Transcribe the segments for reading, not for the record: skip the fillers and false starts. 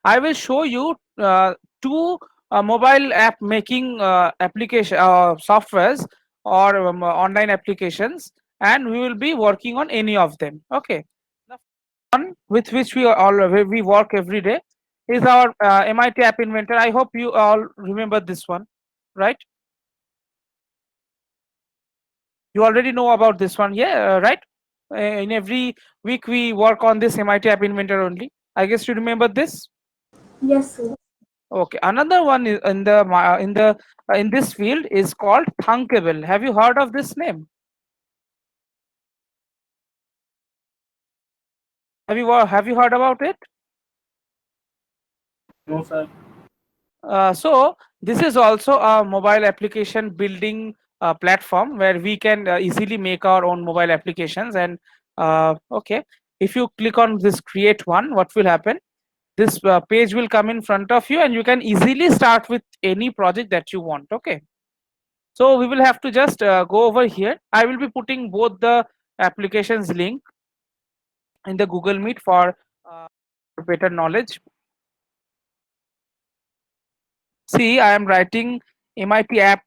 I will show you two mobile app making application softwares or online applications, and we will be working on any of them. Okay. The one with which we work every day is our MIT App Inventor. I hope you all remember this one, right? You already know about this one, yeah, right? In every week we work on this MIT App Inventor only. I guess you remember this. Yes, sir. Okay, another one is in this field is called Thunkable. Have you heard of this name? Have you heard about it? No, sir. So this is also a mobile application building platform where we can easily make our own mobile applications. And okay, if you click on this create one, what will happen? This page will come in front of you, and you can easily start with any project that you want. Okay, so we will have to just go over here. I will be putting both the applications link in the Google Meet for uh, better knowledge. See, I am writing MIT App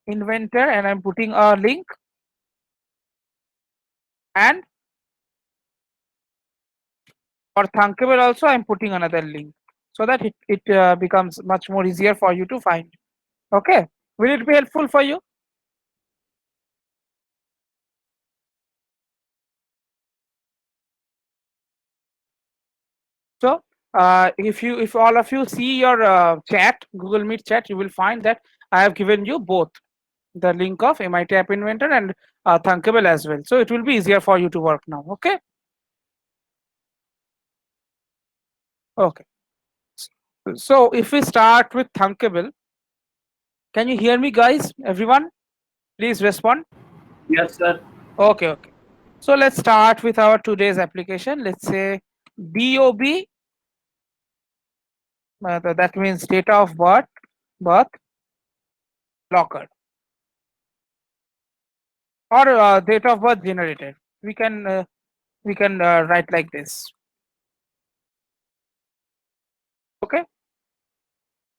Inventor and I'm putting a link, and for Thunkable also I'm putting another link so that it becomes much more easier for you to find. Okay, will it be helpful for you? So if all of you see your chat, Google Meet chat, you will find that I have given you both the link of MIT App Inventor and Thunkable as well. So it will be easier for you to work now. Okay. Okay. So if we start with Thunkable, can you hear me, guys? Everyone, please respond. Yes, sir. Okay. Okay. So let's start with our today's application. Let's say DOB. That means data of birth locker, or date of birth generated. We can write like this. Okay.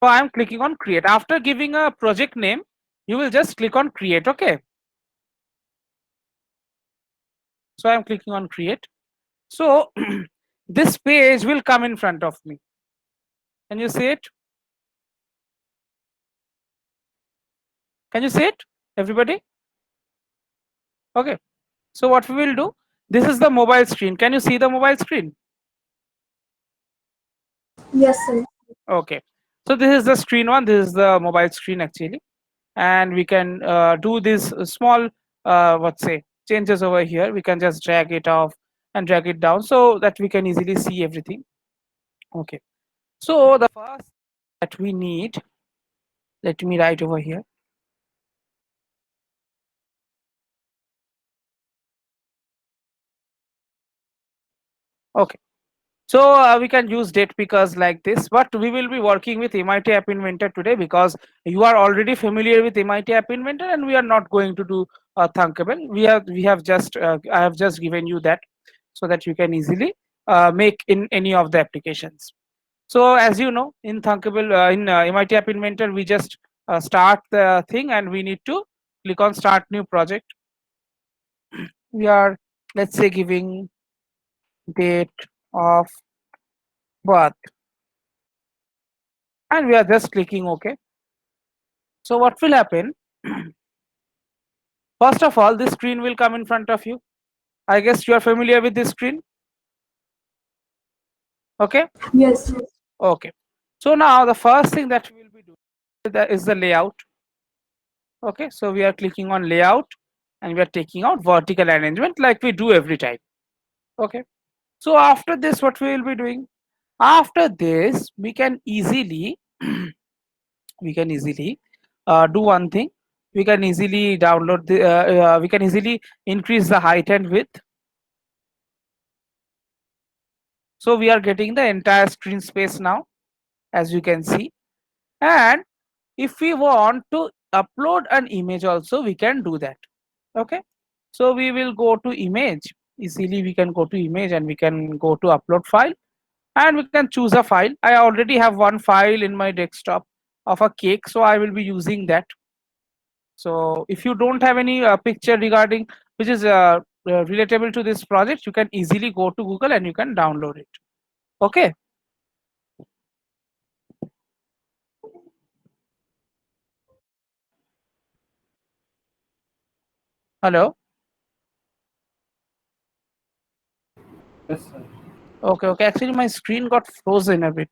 So I'm clicking on create. After giving a project name, you will just click on create. Okay. So I'm clicking on create. So this page will come in front of me. Can you see it? Can you see it, everybody? Okay. So what we will do? This is the mobile screen. Can you see the mobile screen? Yes, sir. Okay. So this is the screen one. This is the mobile screen actually, and we can do this small, what say, changes over here. We can just drag it off and drag it down so that we can easily see everything. Okay. So the first that we need, let me write over here. Okay. So we can use date pickers like this, but we will be working with MIT App Inventor today because you are already familiar with MIT App Inventor, and we are not going to do Thunkable. We have just I have just given you that so that you can easily make in any of the applications. So as you know, in Thunkable, in MIT App Inventor, we just start the thing and we need to click on Start New Project. We are, let's say, giving date of birth, and we are just clicking OK. So what will happen? First of all, this screen will come in front of you. I guess you are familiar with this screen. Okay. Yes, sir. Okay. So now the first thing that we will be doing is the layout. Okay. So we are clicking on layout and we are taking out vertical arrangement like we do every time. Okay. So after this, what we will be doing? After this, we can easily do one thing. We can easily download the we can easily increase the height and width. So we are getting the entire screen space now, as you can see. And if we want to upload an image also, we can do that. Okay. So we will go to image. Easily we can go to image and we can go to upload file. and we can choose a file. I already have one file in my desktop of a cake, so I will be using that. So if you don't have any picture regarding which is relatable to this project, you can easily go to Google and you can download it. Okay. Hello. Yes, sir. Okay, okay. Actually, my screen got frozen a bit.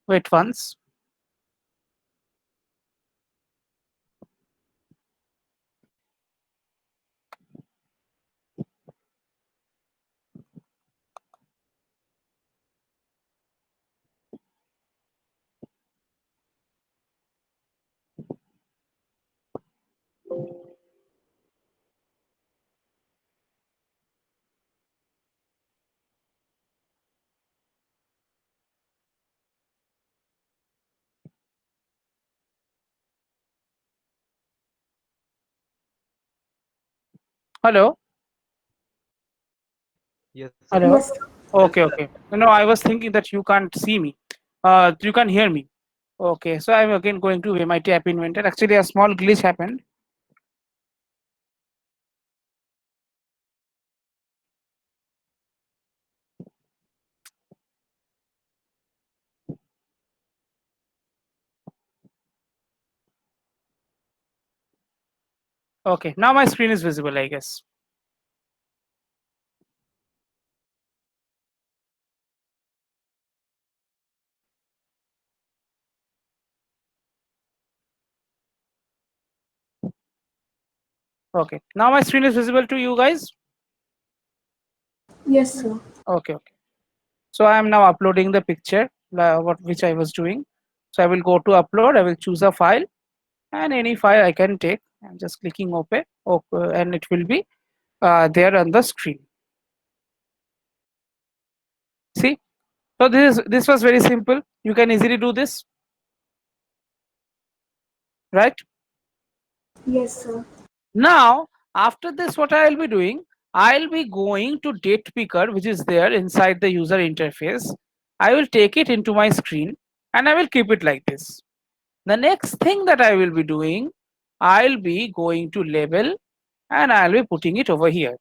Wait once. Hello. Yes, sir. Hello. Yes, sir. Yes, Okay, sir. okay. No, I was thinking that you can't see me. You can hear me. Okay, so I'm again going to MIT App Inventor. Actually, a small glitch happened. Okay, now my screen is visible, I guess. Okay, now my screen is visible to you guys. Yes, sir. Okay, okay. So I am now uploading the picture, what which I was doing. So I will go to upload. I will choose a file, and any file I can take. I'm just clicking open, and it will be there on the screen. See, so this was very simple. You can easily do this, right? Yes, sir. Now, after this, what I'll be doing, I'll be going to date picker, which is there inside the user interface. I will take it into my screen and I will keep it like this. The next thing that I will be doing, I'll be going to label and I'll be putting it over here.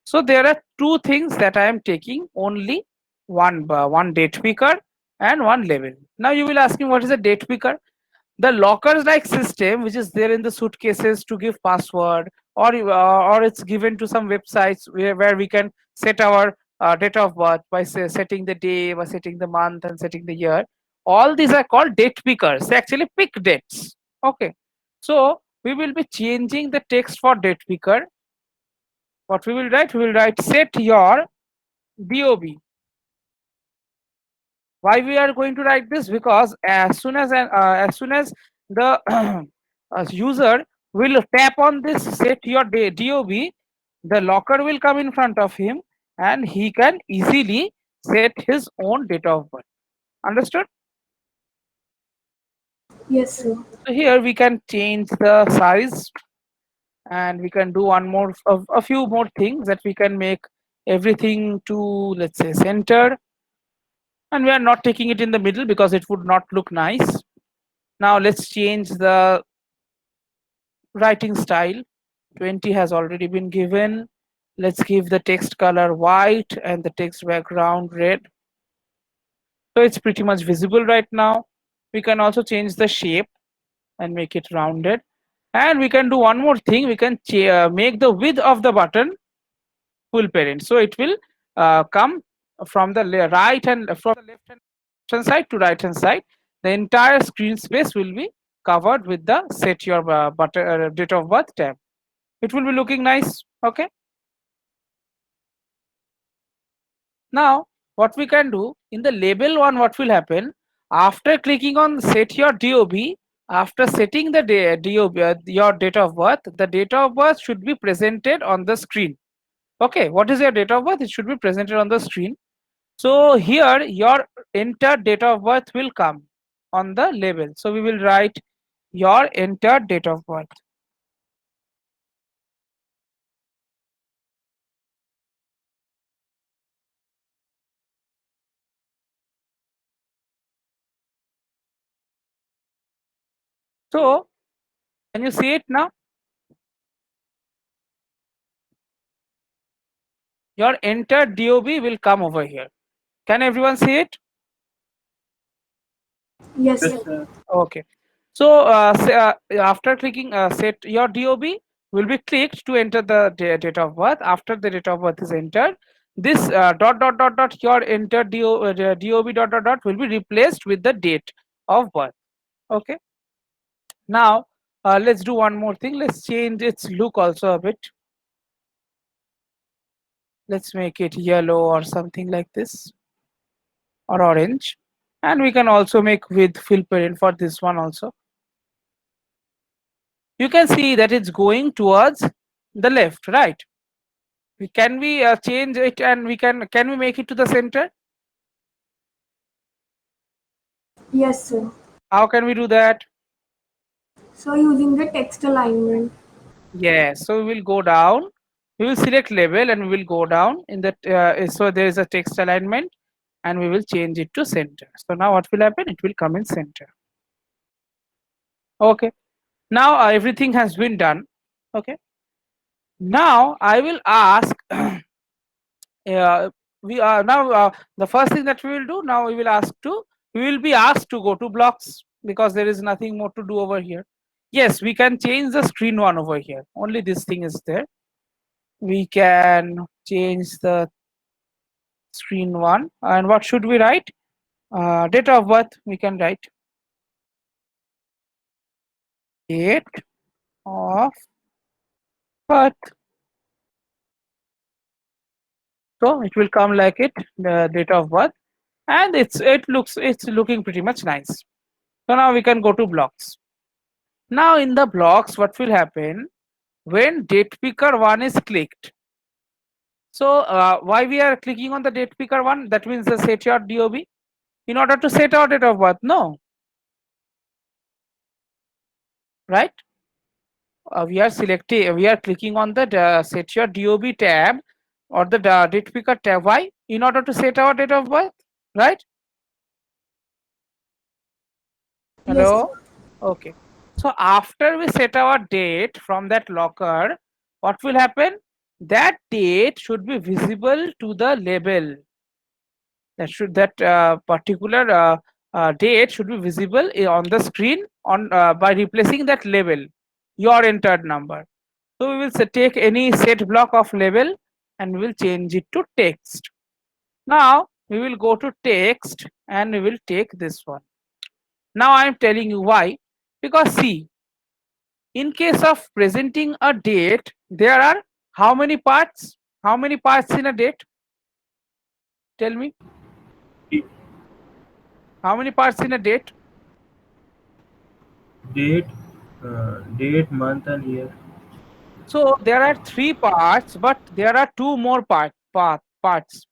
So there are two things that I am taking only, one date picker and one label. Now you will ask me, what is a date picker? The lockers like system which is there in the suitcases to give password, or it's given to some websites where we can set our date of birth by setting the day, by setting the month and setting the year. All these are called date pickers. They actually pick dates. Okay, so we will be changing the text for date picker. What we will write set your dob. Why we are going to write this? Because as soon as the user will tap on this set your dob, the locker will come in front of him and he can easily set his own date of birth. Understood? Yes, sir. So here we can change the size, and we can do one more of a few more things, that we can make everything to, let's say, center, and we are not taking it in the middle because it would not look nice. Now let's change the writing style. 20 has already been given. Let's give the text color white and the text background red. So it's pretty much visible right now. We can also change the shape and make it rounded. And we can do one more thing. We can make the width of the button full parent. So it will come from the right and from the left hand side to right hand side. The entire screen space will be covered with the set your date of birth tab. It will be looking nice. Okay. Now what we can do in the label one, what will happen after clicking on set your dob, after setting the dob, your date of birth, the date of birth should be presented on the screen. Okay, what is your date of birth? It should be presented on the screen. So here your entered date of birth will come on the label. So we will write your entered date of birth. So can you see it now? Your entered DOB will come over here. Can everyone see it? Yes, Yes, sir. sir. Okay. So after clicking set your DOB will be clicked to enter the date of birth. After the date of birth is entered, this dot dot dot dot your entered DOB dot dot dot will be replaced with the date of birth. Okay. Now let's do one more thing. Let's change its look also a bit. Let's make it yellow or something like this, or orange. And we can also make with fill parent for this one also. You can see that it's going towards the left, right? Can we change it, and can we make it to the center? Yes, sir. How can we do that? So using the text alignment. Yes, so we will go down, we will select label, and we will go down in that so there is a text alignment, and we will change it to center. So now what will happen? It will come in center. Okay, now everything has been done. Okay, now I will ask we are now the first thing that we will do now, we will be asked to go to blocks, because there is nothing more to do over here. Yes, we can change the screen one over here. Only this thing is there. We can change the screen one, and what should we write? Date of birth. We can write date of birth. So it will come like it, the date of birth, and it's looking pretty much nice. So now we can go to blocks. Now in the blocks, what will happen when date picker one is clicked? So why we are clicking on the date picker one? That means the set your DOB in order to set our date of birth. No, right? We are clicking on the set your DOB tab or the date picker tab. Why? In order to set our date of birth, right? Yes, Hello. sir. Okay. So after we set our date from that locker, what will happen? That date should be visible to the label. That particular date should be visible on the screen on by replacing that label, your entered number. So we will take any set block of label, and we will change it to text. Now we will go to text, and we will take this one. Now I am telling you why. Because see, in case of presenting a date, there are how many parts? How many parts in a date? Tell me. D- How many parts in a date? Date, date, month, and year. So there are three parts, but there are two more parts.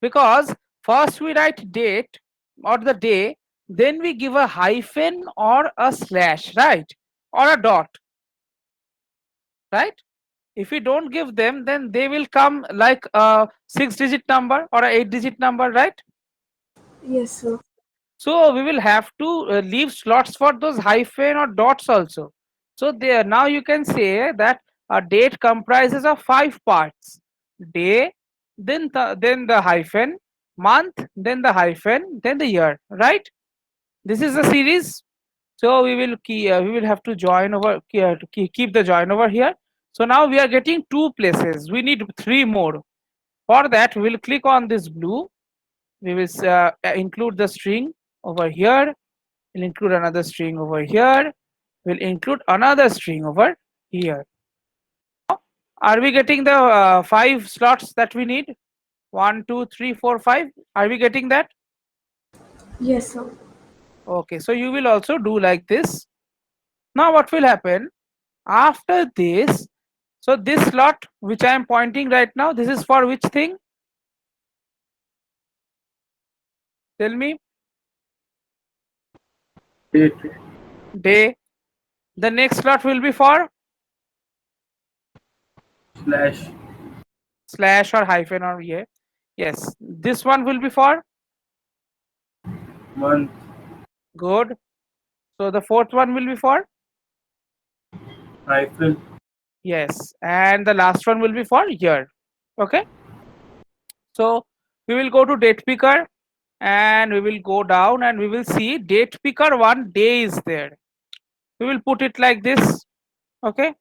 Because first we write date or the day, then we give a hyphen or a slash, right? Or a dot, right? If we don't give them, then they will come like a 6-digit number or a 8-digit number, right? Yes, sir. So we will have to leave slots for those hyphen or dots also. So there now you can say that a date comprises of 5 parts: day, then the hyphen, month, then the hyphen, then the year. Right? This is the series. So we will have to join over to keep the join over here. So now we are getting 2 places. We need 3 more. For that, we will click on this blue. We will include the string over here. We'll include another string over here. We'll include another string over here. Are we getting the 5 slots that we need? 1, 2, 3, 4, 5. Are we getting that? Yes, sir. Okay, so you will also do like this. Now what will happen after this? So this slot which I am pointing right now, this is for which thing? Tell me. date, day. The next slot will be for slash, slash or hyphen or yeah. Yes, this one will be for month, good. So the fourth one will be for hyphen, yes, and the last one will be for year. Okay, so we will go to date picker and we will go down and we will see date picker one day is there. We will put it like this. Okay,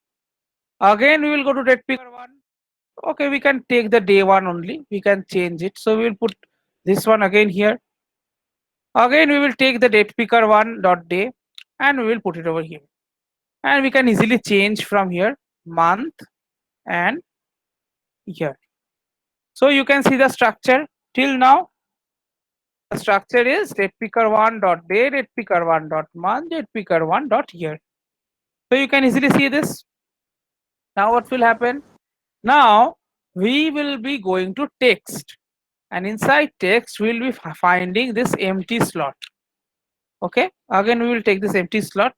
again we will go to date picker one. Okay, we can take the day one only, we can change it, so we will put this one again here. Again we will take the date picker one dot day and we will put it over here, and we can easily change from here month and year. So you can see the structure till now. The structure is date picker one dot day, date picker one dot month, date picker one dot year. So you can easily see this. Now what will happen? Now we will be going to text, and inside text we will be finding this empty slot. Okay, again we will take this empty slot,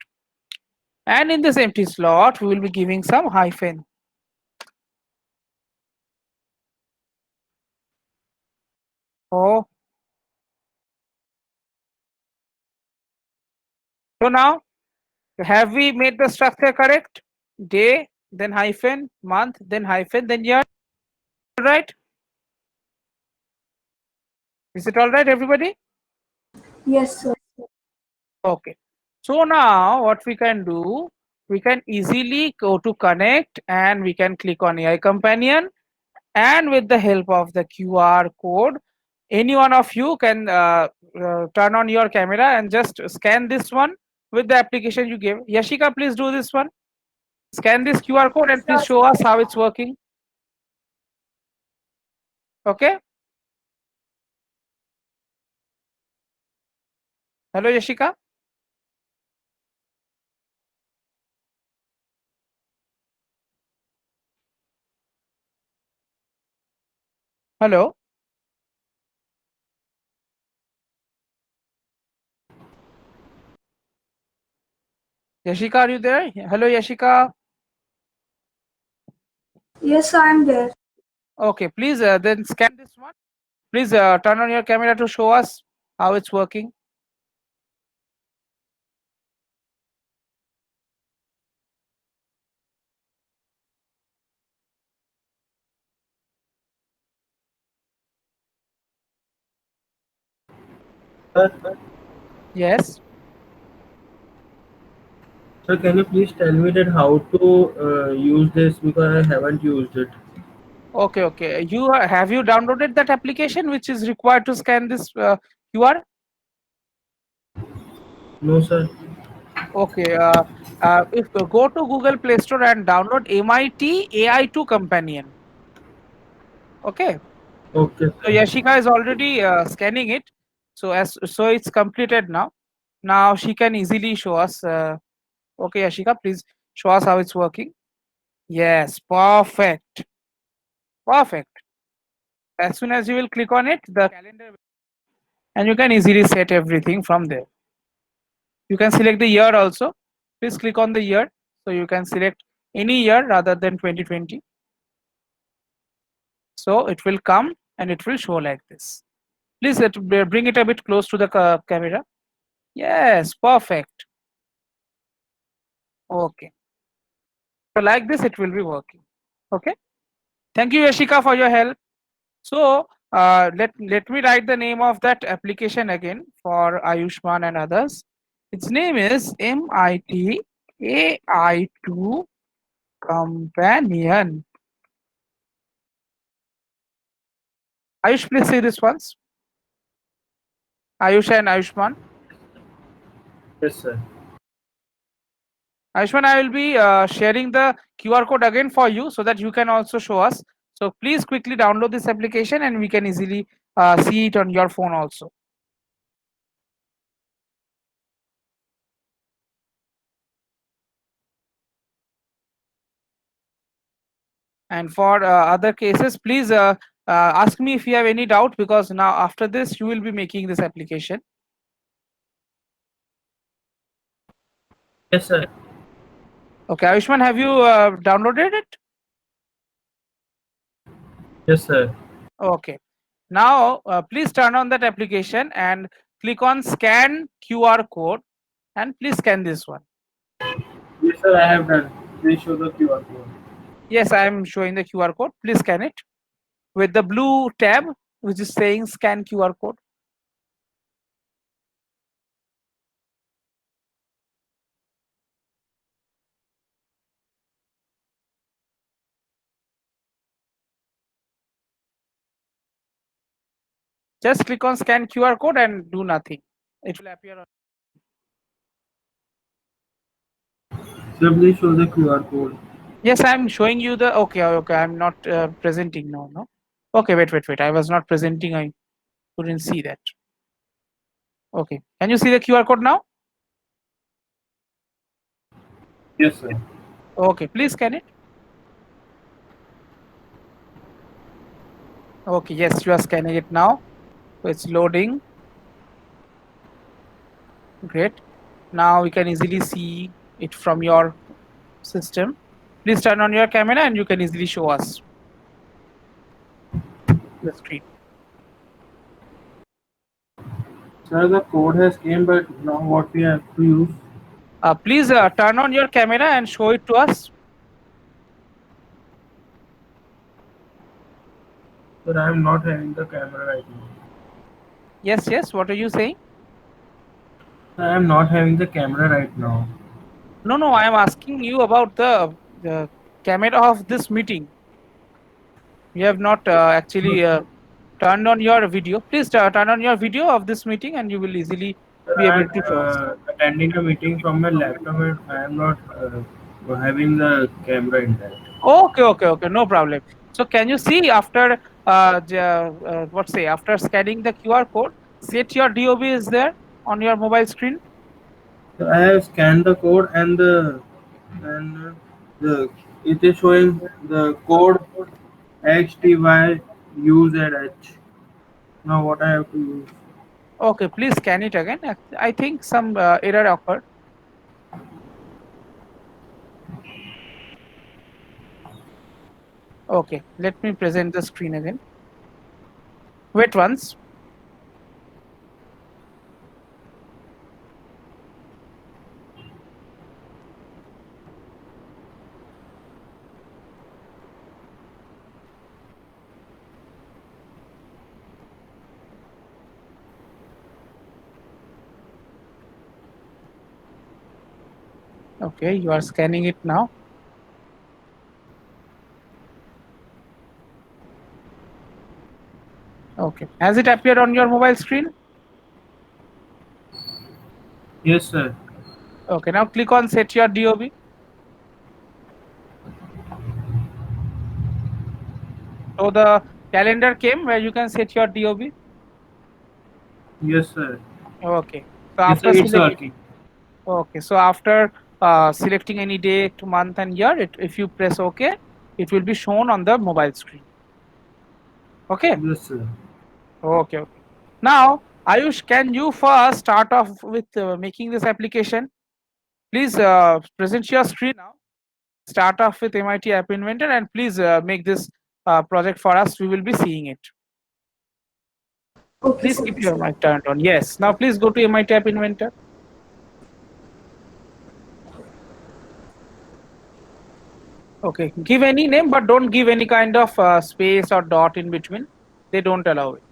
and in this empty slot we will be giving some hyphen. Oh, so now have we made the structure correct? Day, then hyphen, month, then hyphen, then year. Right? Is it all right, everybody? Yes, sir. Okay. So now what we can do, we can easily go to connect and we can click on AI companion, and with the help of the QR code, any one of you can turn on your camera and just scan this one with the application you gave. Yashika, please do this one. Scan this QR code and please Sure. show us how it's working. Okay. Hello, Yashika. Hello. Yashika, are you there? Hello, Yashika. Yes, I am there. Okay, please then scan this one. Please turn on your camera to show us how it's working. sir. Yes. Sir, can you please tell me that how to use this because I haven't used it. Okay, okay. Have you downloaded that application which is required to scan this QR? No, sir. Okay. If go to Google Play Store and download MIT AI2 Companion. Okay. Okay, So sir. Yashika is already scanning it. So it's completed now. Now she can easily show us. Okay, Yashika, please show us how it's working. Yes, perfect. Perfect. As soon as you will click on it, the calendar and you can easily set everything from there. You can select the year also. Please click on the year. So you can select any year rather than 2020. So it will come and it will show like this. Please bring it a bit close to the camera. Yes, perfect. Okay. So like this, it will be working. Okay. Thank you, Yashika, for your help. So let me write the name of that application again for Ayushman and others. Its name is MIT AI2 Companion. Ayush, please say this once. Ayush and Ayushman. Yes, sir. Ayushman, I will be sharing the QR code again for you so that you can also show us. So please quickly download this application and we can easily see it on your phone also. And for other cases, please ask me if you have any doubt, because now after this you will be making this application. Yes, sir. Okay, Ayushman, have you downloaded it? Yes, sir. Okay. Now, please turn on that application and click on scan QR code and please scan this one. Yes, sir. I have done. Please show the QR code. Yes, I am showing the QR code. Please scan it with the blue tab which is saying scan QR code. Just click on scan QR code and do nothing. It will appear on. Sir, please show the QR code. Yes, I am showing you the. Okay, okay. I'm not presenting now. No. Okay, wait. I was not presenting. I couldn't see that. Okay. Can you see the QR code now? Yes, sir. Okay, please scan it. Okay, yes, you are scanning it now. So it's loading. Great. Now we can easily see it from your system. Please turn on your camera and you can easily show us the screen. Sir, the code has came, but now what we have to use? Please turn on your camera and show it to us. Sir, I am not having the camera right now. Yes. What are you saying? I am not having the camera right now. No. I am asking you about the camera of this meeting. You have not actually turned on your video. Please turn on your video of this meeting and you will easily Sir, be I able am to show us. attending a meeting from my laptop and I am not having the camera in that. Okay. No problem. So can you see after what say after scanning the QR code, set your DOB is there on your mobile screen. So I have scanned the code and the it is showing the code HTY UZH. Now what I have to use? Okay, please scan it again. I think some error occurred. Okay, let me present the screen again. Wait once. Okay, you are scanning it now. Okay, has it appeared on your mobile screen? Yes, sir. Okay, now click on set your DOB. So the calendar came where you can set your DOB. Yes, sir. Okay, so Yes, sir. after It's select. working. Okay, so after selecting any date, month, and year, if you press OK, it will be shown on the mobile screen. Okay, Yes, sir. okay. Now, Ayush, can you first start off with making this application? Please present your screen now. Start off with MIT App Inventor and please make this project for us. We will be seeing it. Okay, Please sir. keep your mic turned on. Yes. Now, please go to MIT App Inventor. Okay, give any name, but don't give any kind of space or dot in between. They don't allow it.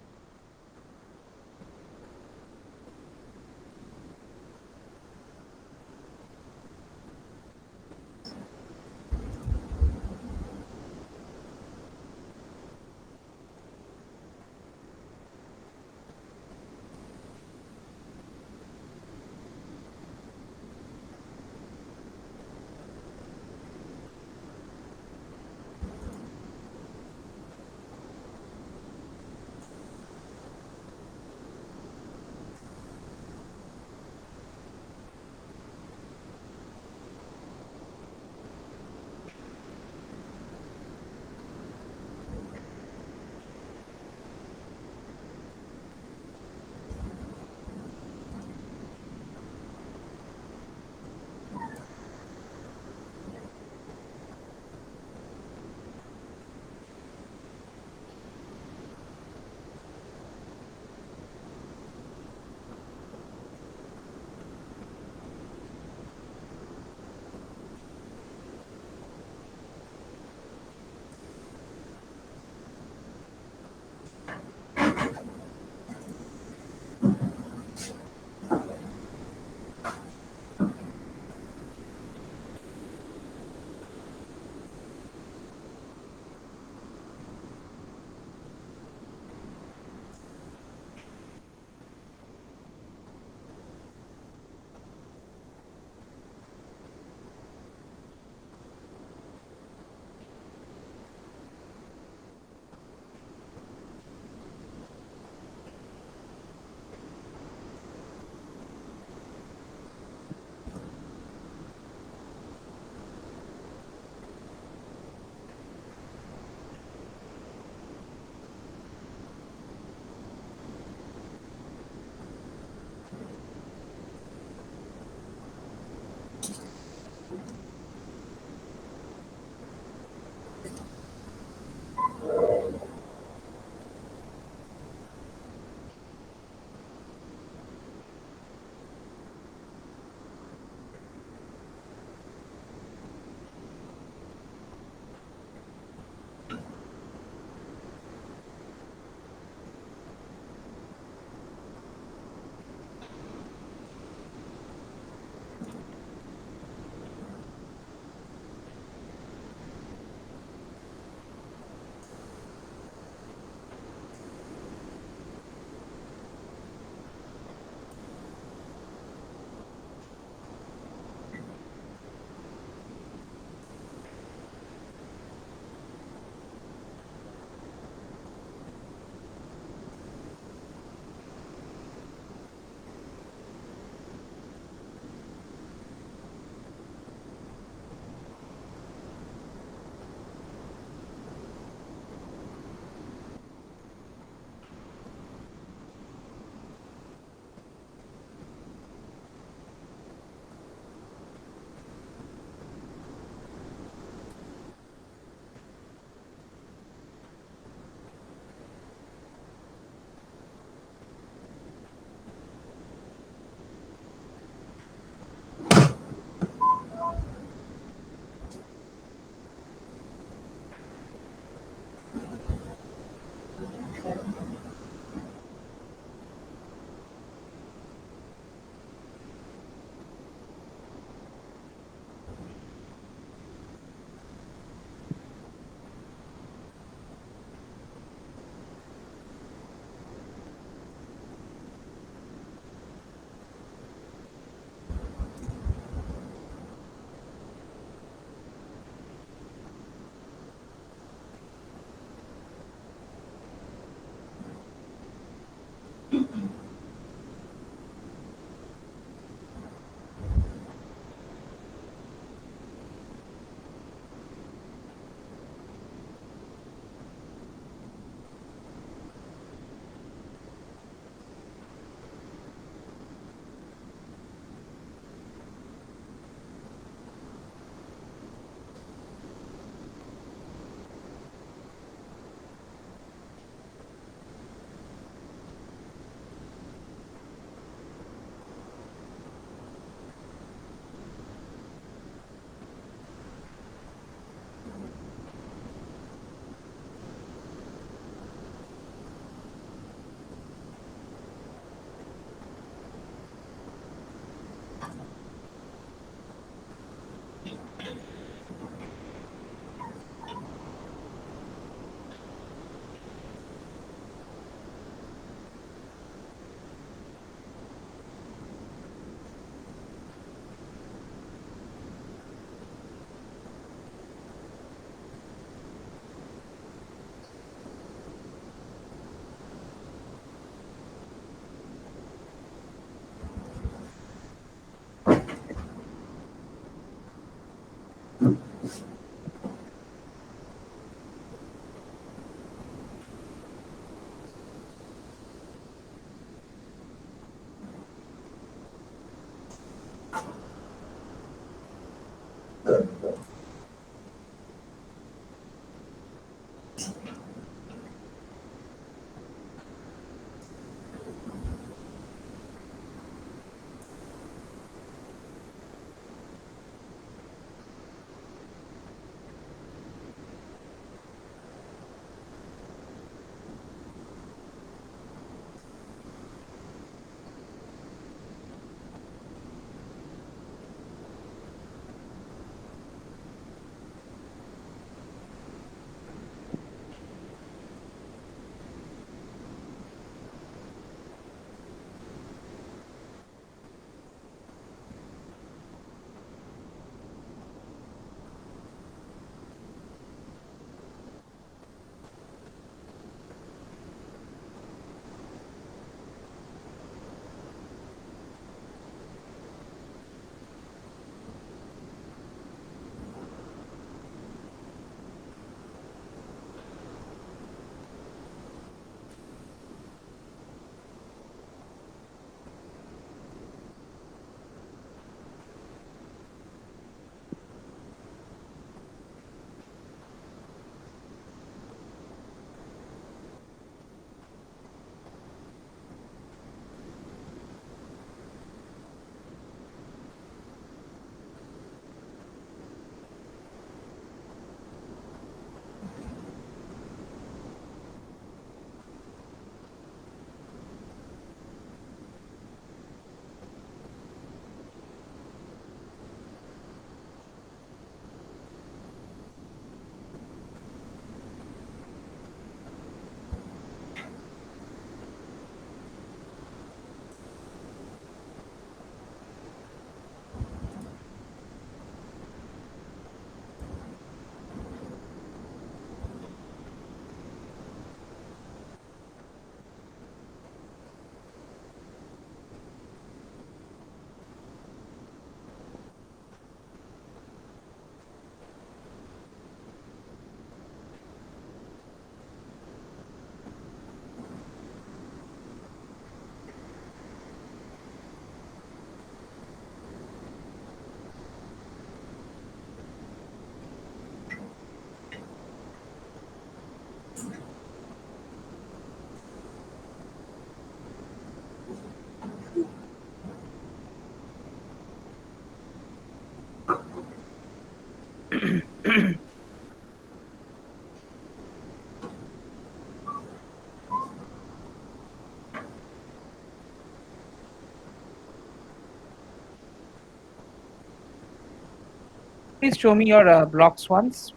Please show me your blocks once.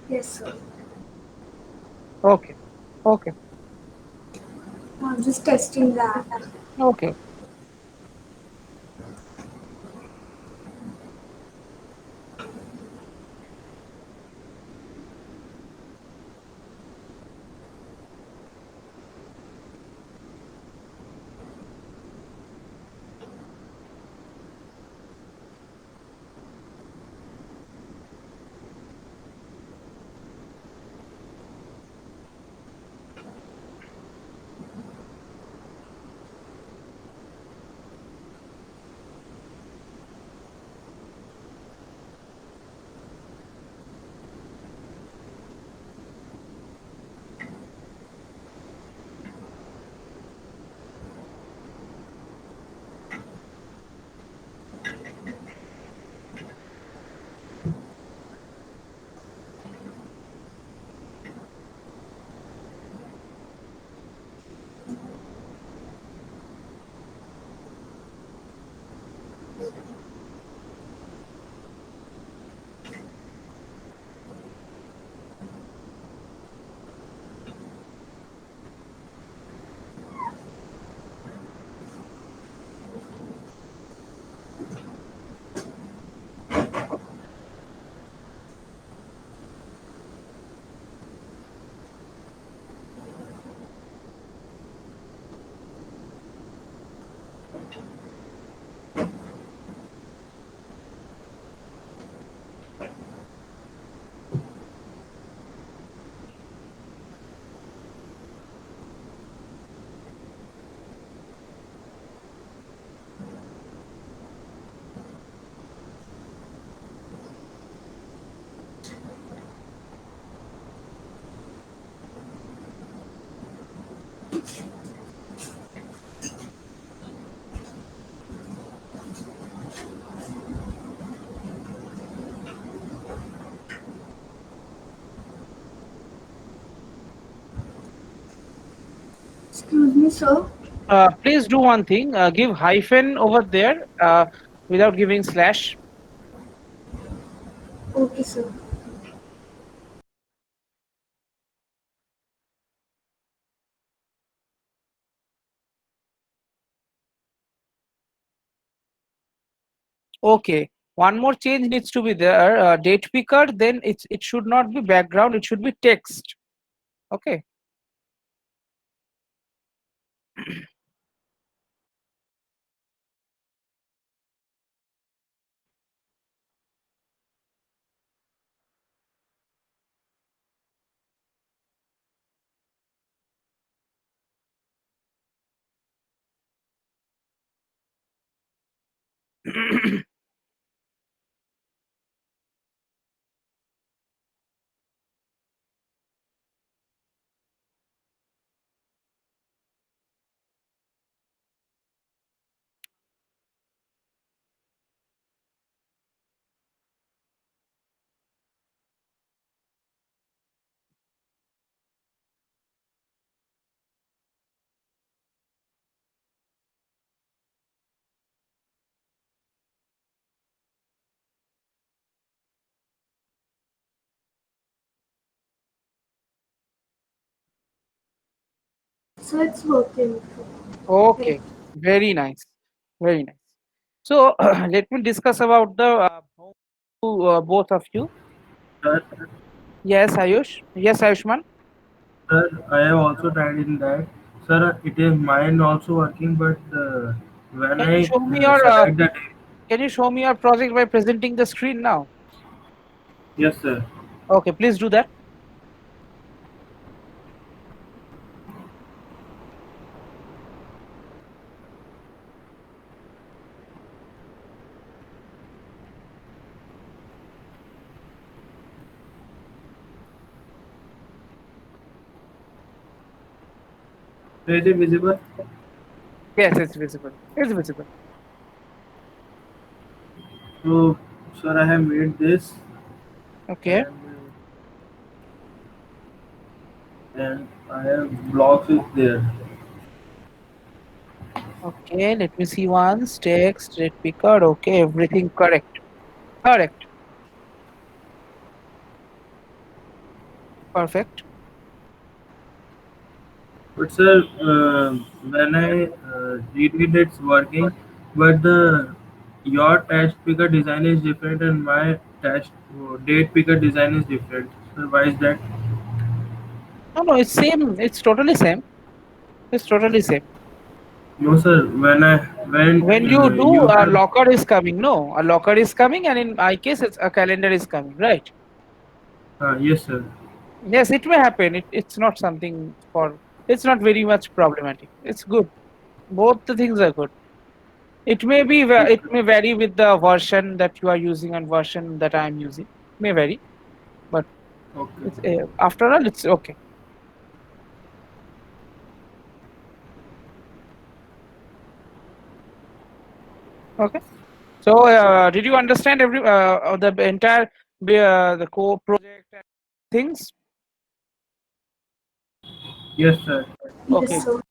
Yes, sir. Okay. Okay. I'm just testing that. Okay. Excuse me, sir. Please do one thing. Give hyphen over there without giving slash. Okay, sir. Okay. One more change needs to be there. Date picker. Then it should not be background. It should be text. Okay. So it's working. Right. Okay. Very nice. Very nice. So let me discuss about the home to both of you. Sir, Yes, Ayush. Yes, Ayushman. sir, I have also tried in that. Sir, it is mine also working, but when Can you I show me your select the date, Can you show me your project by presenting the screen now? yes, sir. Okay, please do that. So is it visible? Yes, it's visible. It's visible. So, sir, I have made this, Okay. and I have blocks is there. Okay, let me see once. Text, red picker. Okay, everything correct. Correct. Perfect. But sir, when I read it, it's working. But the your test picker design is different, and my test date picker design is different. So why is that? No, no, it's same. It's totally same. It's totally same. No, sir. When When you do, a user, locker is coming. No, a locker is coming, and in my case, it's a calendar is coming. Right. yes, sir. Yes, it may happen. It's not something for. It's not very much problematic. It's good. Both the things are good. It may be it Okay, may vary with the version that you are using and version that I am using. May vary, but okay, it's after all it's okay. Okay. So did you understand the entire the core project and things? yes, sir. Yes, Okay. sir.